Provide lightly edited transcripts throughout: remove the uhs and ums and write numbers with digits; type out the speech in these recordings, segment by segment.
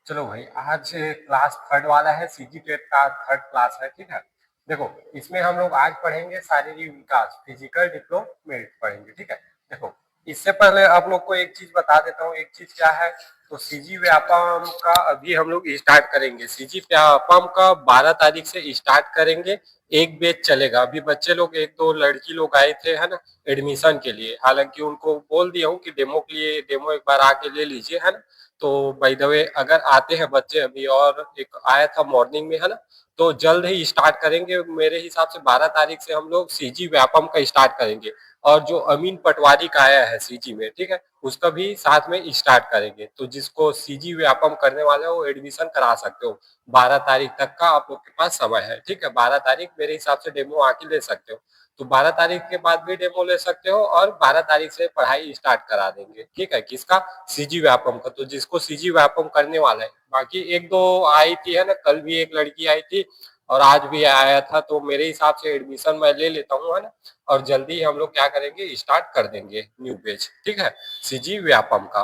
चलो भाई, आज क्लास थर्ड वाला है, सीजी टेट का थर्ड क्लास है। ठीक है, देखो इसमें हम लोग आज पढ़ेंगे शारीरिक विकास, फिजिकल डेवलपमेंट पढ़ेंगे। ठीक है, देखो इससे पहले आप लोग को एक चीज बता देता हूँ। एक चीज क्या है, तो सीजी व्यापम का अभी हम लोग स्टार्ट करेंगे। सीजी व्यापम का 12 तारीख से स्टार्ट करेंगे। एक बैच चलेगा। अभी बच्चे लोग, एक दो लड़की लोग आए थे है ना एडमिशन के लिए, हालांकि उनको बोल दिया हूँ कि डेमो के लिए, डेमो एक बार आके ले लीजिए, है ना। तो बाय द वे अगर आते हैं बच्चे अभी, और एक आया था मॉर्निंग में, है ना, तो जल्द ही स्टार्ट करेंगे। मेरे हिसाब से 12 तारीख से हम लोग सीजी व्यापम का स्टार्ट करेंगे। और जो अमीन पटवारी का आया है सीजी में, ठीक है, उसका भी साथ में स्टार्ट करेंगे। तो जिसको सीजी व्यापम करने वाले हो वो एडमिशन करा सकते हो। 12 तारीख तक का आप लोग के पास समय है। ठीक है, 12 तारीख मेरे हिसाब से डेमो आके ले सकते हो। तो 12 तारीख के बाद भी डेमो ले सकते हो, और 12 तारीख से पढ़ाई स्टार्ट करा देंगे। ठीक है, किसका? सीजी व्यापम का। तो जिसको सीजी व्यापम करने वाला है, बाकी एक दो आई थी, है ना, कल भी एक लड़की आई थी और आज भी आया था। तो मेरे हिसाब से एडमिशन मैं ले लेता हूँ, है ना, और जल्दी हम लोग क्या करेंगे, स्टार्ट कर देंगे न्यू बैच। ठीक है, सीजी व्यापम का।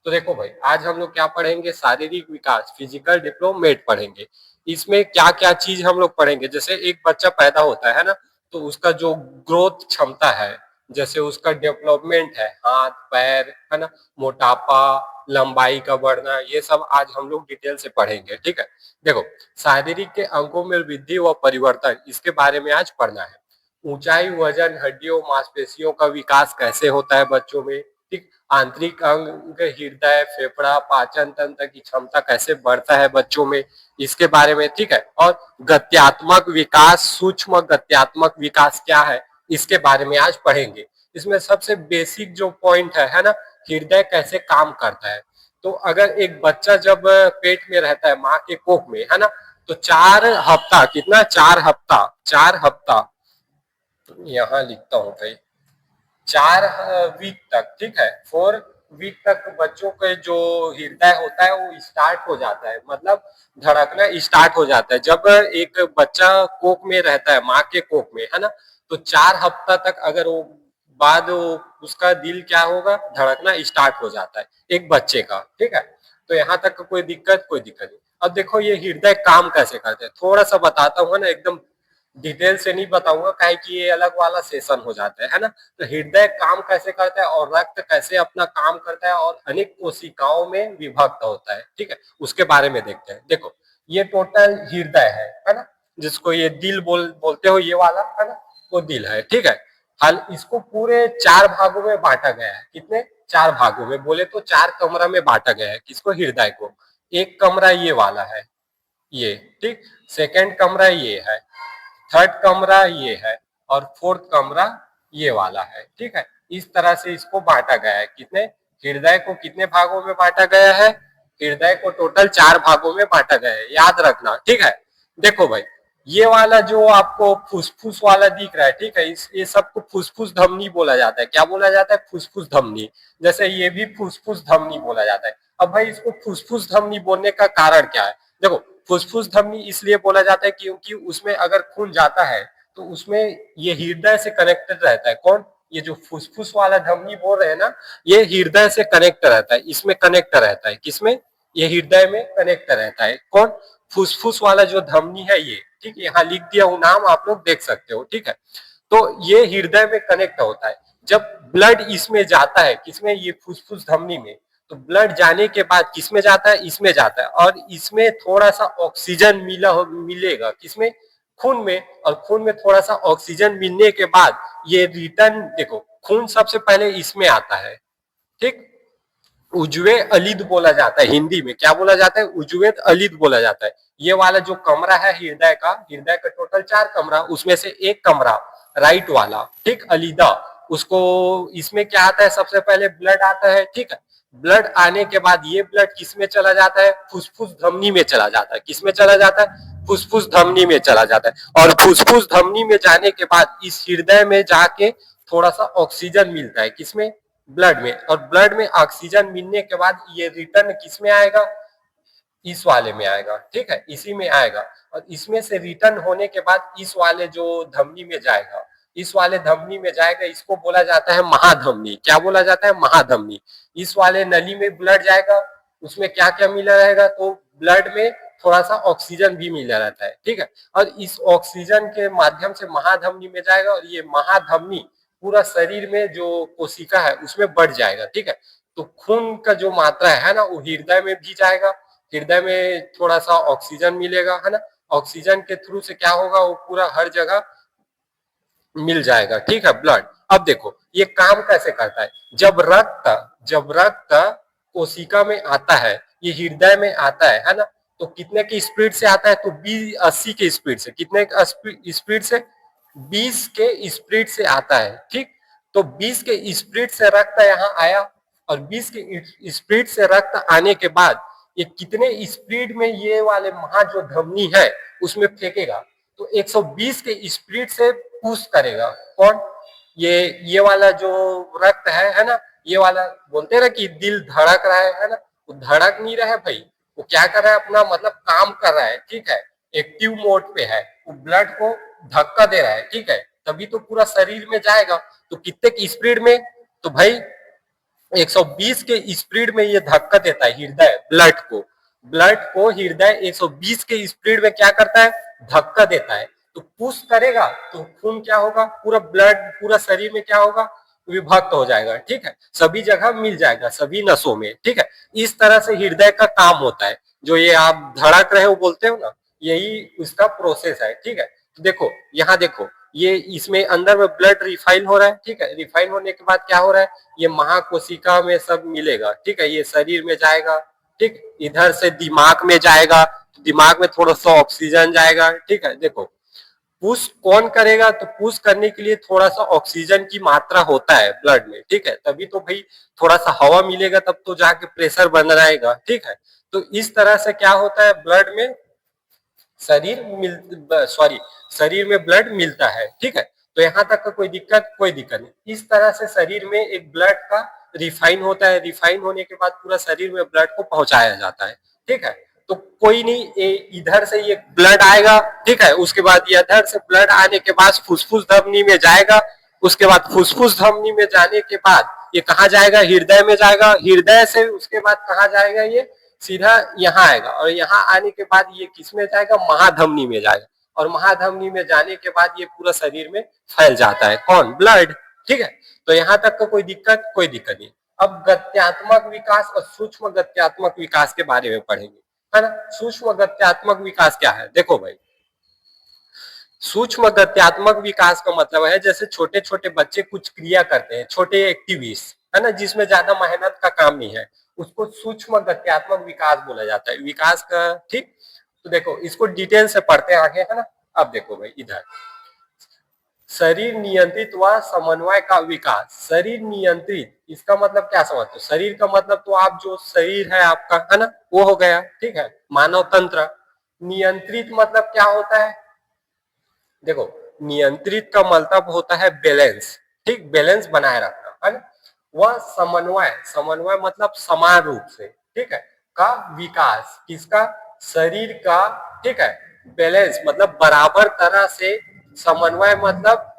तो देखो भाई, आज हम लोग क्या पढ़ेंगे, शारीरिक विकास, फिजिकल डेवलपमेंट पढ़ेंगे। इसमें क्या क्या चीज हम लोग पढ़ेंगे, जैसे एक बच्चा पैदा होता है ना, तो उसका जो ग्रोथ क्षमता है, जैसे उसका डेवलपमेंट है, हाथ पैर, है ना, मोटापा, लंबाई का बढ़ना, ये सब आज हम लोग डिटेल से पढ़ेंगे। ठीक है, देखो शारीरिक के अंगों में वृद्धि व परिवर्तन, इसके बारे में आज पढ़ना है। ऊंचाई, वजन, हड्डियों, मांसपेशियों का विकास कैसे होता है बच्चों में। ठीक, आंतरिक अंग, हृदय, फेफड़ा, पाचन तंत्र की क्षमता कैसे बढ़ता है बच्चों में, इसके बारे में। ठीक है, और गत्यात्मक विकास, सूक्ष्म गत्यात्मक विकास क्या है, इसके बारे में आज पढ़ेंगे। इसमें सबसे बेसिक जो पॉइंट है ना, हृदय कैसे काम करता है। तो अगर एक बच्चा जब पेट में रहता है, माँ के कोख में, है ना, तो 4 हफ्ता, कितना, 4 हफ्ता, 4 हफ्ता, यहाँ लिखता हूँ भाई, 4 वीक तक, ठीक है, 4 वीक तक बच्चों के जो हृदय होता है वो स्टार्ट हो जाता है, मतलब धड़कना स्टार्ट हो जाता है। जब एक बच्चा कोख में रहता है, माँ के कोख में, है ना, तो 4 हफ्ता तक अगर वो बाद उसका दिल क्या होगा, धड़कना स्टार्ट हो जाता है एक बच्चे का। ठीक है, तो यहाँ तक कोई दिक्कत, कोई दिक्कत नहीं। अब देखो ये हृदय काम कैसे करते हैं, थोड़ा सा बताता हूँ ना, एकदम डिटेल से नहीं बताऊंगा, काहे कि ये अलग वाला सेशन हो जाता है ना। तो हृदय काम कैसे करता है और रक्त कैसे अपना काम करता है और अनेक कोशिकाओं में विभक्त होता है, ठीक है, उसके बारे में देखते हैं। देखो ये टोटल हृदय है ना, जिसको ये दिल बोलते हो, ये वाला है ना, वो दिल है। ठीक है, हाल इसको पूरे 4 भागों में बांटा गया है। कितने? 4 भागों में, बोले तो 4 कमरा में बांटा गया है। किसको? हृदय को। एक कमरा ये वाला है, ये, ठीक, सेकंड कमरा ये है, थर्ड कमरा ये है, और फोर्थ कमरा ये वाला है। ठीक है, इस तरह से इसको बांटा गया है। कितने? हृदय को कितने भागों में बांटा गया है? हृदय को टोटल 4 भागों में बांटा गया है, याद रखना। ठीक है, देखो भाई, ये वाला जो आपको फुसफुस वाला दिख रहा है, ठीक है, ये सबको फुसफुस धमनी बोला जाता है। क्या बोला जाता है? फुसफुस धमनी। जैसे ये भी फुसफुस धमनी बोला जाता है। अब भाई इसको फुसफुस धमनी बोलने का कारण क्या है? देखो फुसफुस धमनी इसलिए बोला जाता है क्योंकि उसमें अगर खून जाता है तो उसमें ये हृदय से कनेक्टेड रहता है। कौन? ये जो फुसफुस वाला धमनी बोल रहे हैं ना, ये हृदय से कनेक्ट रहता है, इसमें कनेक्ट रहता है। किसमें? ये हृदय में कनेक्ट रहता है। कौन? फुसफुस वाला जो धमनी है ये, ठीक, यहाँ लिख दिया हूं नाम, आप लोग देख सकते हो। ठीक है, तो ये हृदय में कनेक्ट होता है। जब ब्लड इसमें जाता है, किसमें? ये फुसफुस धमनी में, तो ब्लड जाने के बाद किसमें जाता है? इसमें जाता है, और इसमें थोड़ा सा ऑक्सीजन मिलेगा। किसमें? खून में। और खून में थोड़ा सा ऑक्सीजन मिलने के बाद ये रिटर्न, देखो खून सबसे पहले इसमें आता है, ठीक, उजवे अलिद बोला जाता है हिंदी में। क्या बोला जाता है? उजवे अलिद बोला जाता है। ये वाला जो कमरा है हृदय का, हृदय का टोटल 4 कमरा, उसमें से एक कमरा राइट वाला, ठीक, अलीदा, उसको, इसमें क्या आता है? सबसे पहले ब्लड आता है। ठीक है, ब्लड आने के बाद ये ब्लड किसमें चला जाता है? फुसफुस धमनी में चला जाता है। किसमें चला जाता है? फुसफुस धमनी में चला जाता है। और फुसफुस धमनी में जाने के बाद इस हृदय में जाके थोड़ा सा ऑक्सीजन मिलता है। किसमें? ब्लड में। और ब्लड में ऑक्सीजन मिलने के बाद ये रिटर्न किस में आएगा? इस वाले में आएगा। ठीक है, इसी में आएगा। और इसमें से रिटर्न होने के बाद इस वाले जो धमनी में जाएगा, इस वाले धमनी में जाएगा, इसको बोला जाता है महाधमनी। क्या बोला जाता है? महाधमनी। इस वाले नली में ब्लड जाएगा, उसमें क्या क्या मिला रहेगा? तो ब्लड में थोड़ा सा ऑक्सीजन भी मिला रहता है, ठीक है। और इस ऑक्सीजन के माध्यम से महाधमनी में जाएगा और ये महाधमनी पूरा शरीर में जो कोशिका है उसमें बढ़ जाएगा, ठीक है। तो खून का जो मात्रा है ना वो हृदय में भी जाएगा, हृदय में थोड़ा सा ऑक्सीजन मिलेगा, है ना। ऑक्सीजन के थ्रू से क्या होगा, वो पूरा हर जगह मिल जाएगा, ठीक है, ब्लड। अब देखो ये काम कैसे करता है। जब रक्त कोशिका में आता है, ये हृदय में आता है ना, तो कितने की स्पीड से आता है, तो 80 के स्पीड से, कितने स्पीड से, 20 के स्पीड से आता है, ठीक। तो 20 के स्पीड से रक्त यहाँ आया और 20 के स्पीड से रक्त आने के बाद ये कितने स्पीड में ये वाले महा जो धमनी है उसमें फेंकेगा, तो 120 के स्पीड से पुश करेगा। कौन, ये वाला जो रक्त है ना, ये वाला बोलते ना कि दिल धड़क रहा है ना, वो धड़क नहीं रहा है भाई, वो क्या कर रहा है, अपना मतलब काम कर रहा है, ठीक है, एक्टिव मोड पे है, वो ब्लड को धक्का दे रहा है, ठीक है, तभी तो पूरा शरीर में जाएगा। तो कितने की स्पीड में, तो भाई 120 के स्पीड में ये धक्का देता है हृदय ब्लड को हृदय 120 के स्पीड में क्या करता है, धक्का देता है। तो पुश करेगा तो खून क्या होगा, पूरा ब्लड पूरा शरीर में क्या होगा, विभक्त हो जाएगा, ठीक है, सभी जगह मिल जाएगा, सभी नसों में, ठीक है। इस तरह से हृदय का काम होता है। जो ये आप धड़क रहे हो बोलते हो ना, यही उसका प्रोसेस है, ठीक है। तो देखो यहाँ देखो, ये इसमें अंदर में ब्लड रिफाइन हो रहा है, ठीक है, रिफाइन होने के बाद क्या हो रहा है, ये महाकोशिका में सब मिलेगा, ठीक है, ये शरीर में जाएगा, ठीक, इधर से दिमाग में जाएगा, दिमाग में थोड़ा सा ऑक्सीजन जाएगा, ठीक है। देखो पुश कौन करेगा, तो पुश करने के लिए थोड़ा सा ऑक्सीजन की मात्रा होता है ब्लड में, ठीक है, तभी तो भाई थोड़ा सा हवा मिलेगा तब तो जाके प्रेशर बन रहेगा, ठीक है। तो इस तरह से क्या होता है, ब्लड में शरीर में ब्लड मिलता है, ठीक है। तो यहाँ तक का कोई दिक्कत नहीं। इस तरह से शरीर में एक ब्लड का रिफाइन होता है, रिफाइन होने के बाद पूरा शरीर में ब्लड को पहुंचाया जाता है, ठीक है। तो कोई नहीं, इधर से ये ब्लड आएगा, ठीक है, उसके बाद ये इधर से ब्लड आने के बाद फुसफुस धमनी में जाएगा, उसके बाद फुसफुस धमनी में जाने के बाद ये कहाँ जाएगा, हृदय में जाएगा, हृदय से उसके बाद कहाँ जाएगा, ये सीधा यहाँ आएगा और यहाँ आने के बाद ये किस में जाएगा, महाधमनी में जाएगा, और महाधमनी में जाने के बाद ये पूरा शरीर में फैल जाता है, कौन, ब्लड, ठीक है। तो यहाँ तक का कोई दिक्कत नहीं। अब गत्यात्मक विकास और सूक्ष्म गत्यात्मक विकास के बारे में पढ़ेंगे, है ना। सूक्ष्म गत्यात्मक विकास क्या है, देखो भाई, सूक्ष्म गत्यात्मक विकास का मतलब है जैसे छोटे छोटे बच्चे कुछ क्रिया करते हैं, छोटे एक्टिविटीज, है ना, जिसमें ज्यादा मेहनत का काम नहीं है, उसको सूक्ष्म गत्यात्मक विकास बोला जाता है, विकास का, ठीक। तो देखो इसको डिटेल से पढ़ते हैं आगे, है ना। अब देखो भाई इधर शरीर नियंत्रित व समन्वय का विकास। शरीर नियंत्रित, इसका मतलब क्या समझते हो, शरीर का मतलब तो आप जो शरीर है आपका, है ना, वो हो गया, ठीक है, मानव तंत्र। नियंत्रित मतलब क्या होता है, देखो नियंत्रित का मतलब होता है बैलेंस, ठीक, बैलेंस बनाए रखना, है ना। वह समन्वय मतलब समान रूप से, ठीक है, का विकास, किसका, शरीर का, ठीक है, बैलेंस मतलब बराबर तरह से, समन्वय मतलब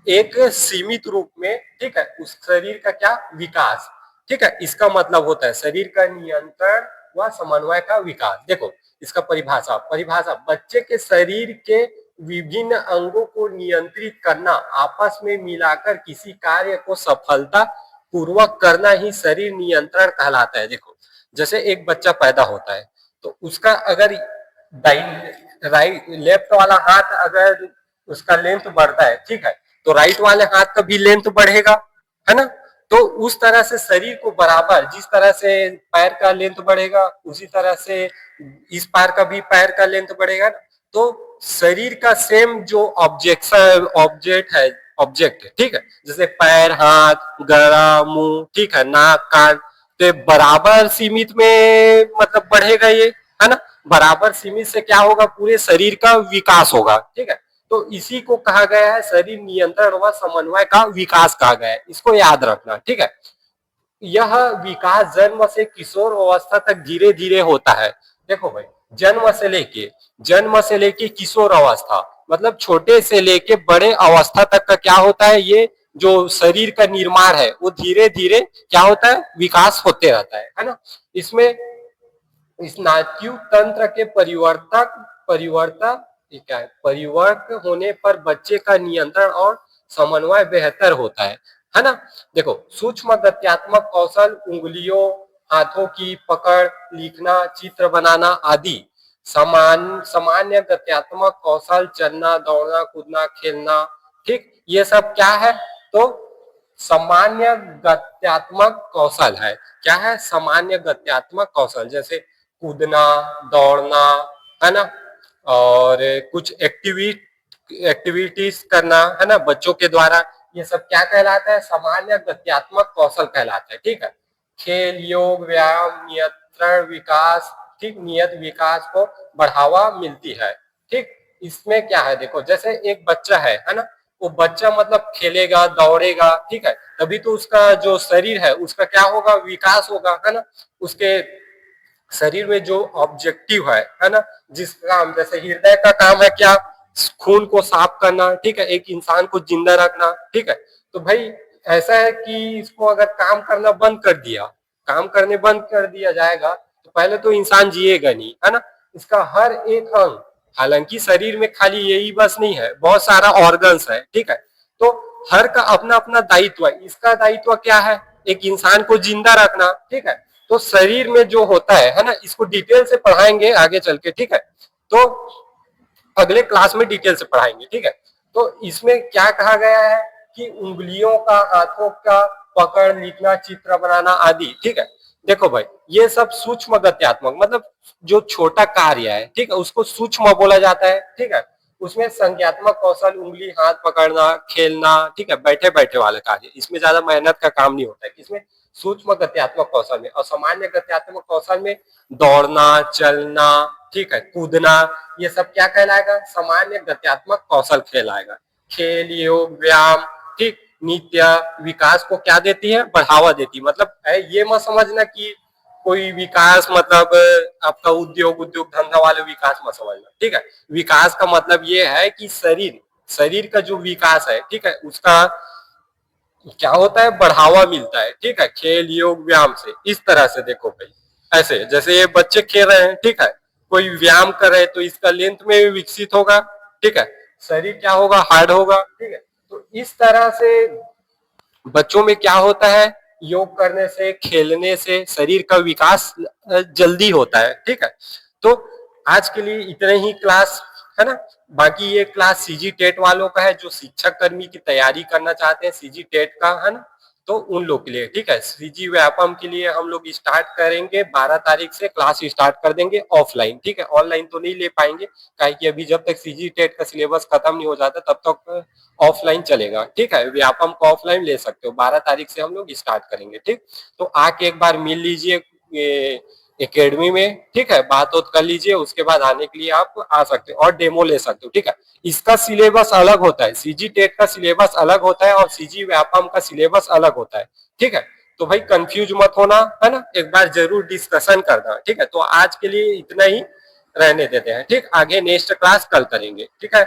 एक सीमित रूप में, ठीक है, उस शरीर का क्या विकास, ठीक है, इसका मतलब होता है शरीर का नियंत्रण व समन्वय का विकास। देखो इसका परिभाषा बच्चे के शरीर के विभिन्न अंगों को नियंत्रित करना, आपस में मिलाकर किसी कार्य को सफलता पूर्वक करना ही शरीर नियंत्रण कहलाता है। देखो जैसे एक बच्चा पैदा होता है तो उसका अगर राइट लेफ्ट वाला हाथ अगर उसका लेंथ बढ़ता है, ठीक है, तो राइट वाले हाथ का भी लेंथ बढ़ेगा, है ना। तो उस तरह से शरीर को बराबर, जिस तरह से पैर का लेंथ बढ़ेगा उसी तरह से इस पैर का भी पैर का लेंथ बढ़ेगा। तो शरीर का सेम जो ऑब्जेक्ट है, ठीक है, जैसे पैर, हाथ, गला, मुंह, ठीक है, नाक, कान, तो बराबर सीमित में मतलब बढ़ेगा ये, है ना। बराबर सीमित से क्या होगा, पूरे शरीर का विकास होगा, ठीक है। तो इसी को कहा गया है शरीर नियंत्रण व समन्वय का विकास कहा गया है, इसको याद रखना, ठीक है। यह विकास जन्म से किशोर अवस्था तक धीरे धीरे होता है। देखो भाई जन्म से लेके किशोर अवस्था मतलब छोटे से लेके बड़े अवस्था तक का क्या होता है, ये जो शरीर का निर्माण है वो धीरे धीरे क्या होता है, विकास होते रहता है ना। इसमें स्नायु तंत्र के परिवर्तक क्या है, परिवर्क होने पर बच्चे का नियंत्रण और समन्वय बेहतर होता है ना। देखो सूक्ष्म गत्यात्मक कौशल, उंगलियों हाथों की पकड़, लिखना, चित्र बनाना आदि। सामान्य गत्यात्मक कौशल, चलना, दौड़ना, कूदना, खेलना, ठीक, ये सब क्या है, तो सामान्य गत्यात्मक कौशल है। क्या है, सामान्य गत्यात्मक कौशल, जैसे कूदना, दौड़ना, है ना, और कुछ एक्टिविटीज करना, है ना, बच्चों के द्वारा, ये सब क्या कहलाता है, सामान्य गत्यात्मक कौशल कहलाता है। ठीक है, खेल, योग, व्यायाम, नियंत्रण, विकास, ठीक, नियत विकास को बढ़ावा मिलती है। ठीक, इसमें क्या है, देखो जैसे एक बच्चा है ना, वो बच्चा मतलब खेलेगा, दौड़ेगा, ठीक है, तभी तो उसका जो शरीर है उसका क्या होगा, विकास होगा, है ना। उसके शरीर में जो ऑब्जेक्टिव है ना, जिस काम, जैसे हृदय का काम है क्या, खून को साफ करना, ठीक है, एक इंसान को जिंदा रखना, ठीक है। तो भाई ऐसा है कि इसको अगर काम करना बंद कर दिया, काम करने बंद कर दिया जाएगा, तो पहले तो इंसान जिएगा नहीं, है ना। इसका हर एक अंग, हालांकि शरीर में खाली यही बस नहीं है, बहुत सारा ऑर्गन्स है, ठीक है, तो हर का अपना अपना दायित्व है। इसका दायित्व क्या है, एक इंसान को जिंदा रखना, ठीक है। तो शरीर में जो होता है ना, इसको डिटेल से पढ़ाएंगे आगे चल के, ठीक है, तो अगले क्लास में डिटेल से पढ़ाएंगे, ठीक है। तो इसमें क्या कहा गया है कि उंगलियों का, हाथों का पकड़, लिखना, चित्र बनाना आदि, ठीक है। देखो भाई, ये सब सूक्ष्म गत्यात्मक, मतलब जो छोटा कार्य है, ठीक है, उसको सूक्ष्म बोला जाता है, ठीक है। उसमें संज्ञात्मक कौशल, उंगली हाथ पकड़ना, खेलना, ठीक है, बैठे बैठे वाले कार्य, इसमें ज्यादा मेहनत का काम नहीं होता है, किसमें, सूक्ष्म गत्यात्मक कौशल में। और सामान्य गत्यात्मक कौशल में दौड़ना, चलना, ठीक है, कूदना, ये सब क्या कहलाएगा, सामान्य गत्यात्मक कौशल कहलाएगा। खेल, योग, व्यायाम, ठीक, नित्य विकास को क्या देती है, बढ़ावा देती है। मतलब ये मत समझना कि कोई विकास मतलब आपका उद्योग धंधा वाले विकास मत समझना, ठीक है। विकास का मतलब ये है कि शरीर का जो विकास है, ठीक है, उसका क्या होता है, बढ़ावा मिलता है, ठीक है, खेल, योग, व्यायाम से। इस तरह से देखो भाई, ऐसे जैसे ये बच्चे खेल रहे हैं, ठीक है, कोई व्यायाम कर रहे हैं तो इसका लेंथ में भी विकसित होगा, ठीक है, शरीर क्या होगा, हार्ड होगा, ठीक है। तो इस तरह से बच्चों में क्या होता है, योग करने से, खेलने से शरीर का विकास जल्दी होता है, ठीक है। तो आज के लिए इतने ही क्लास, है ना। बाकी ये क्लास सीजी टेट वालों का है, जो शिक्षक कर्मी की तैयारी करना चाहते हैं सीजी टेट का, है ना, तो उन लोग के लिए, ठीक है। सीजी व्यापम के लिए हम लोग स्टार्ट करेंगे 12 तारीख से, क्लास स्टार्ट कर देंगे ऑफलाइन, ठीक है, ऑनलाइन तो नहीं ले पाएंगे, कि अभी जब तक सीजी टेट का सिलेबस खत्म नहीं हो जाता तब तक ऑफलाइन चलेगा, ठीक है। व्यापम को ऑफलाइन ले सकते हो, 12 तारीख से हम लोग स्टार्ट करेंगे, ठीक। तो आके एक बार मिल लीजिए एकेडमी में, ठीक है, बात कर लीजिए, उसके बाद आने के लिए आप आ सकते हो और डेमो ले सकते हो, ठीक है। इसका सिलेबस अलग होता है, सीजी टेट का सिलेबस अलग होता है और सीजी व्यापम का सिलेबस अलग होता है, ठीक है। तो भाई कंफ्यूज मत होना, है ना, एक बार जरूर डिस्कशन करना, ठीक है। तो आज के लिए इतना ही रहने देते हैं, ठीक, आगे नेक्स्ट क्लास कल करेंगे, ठीक है।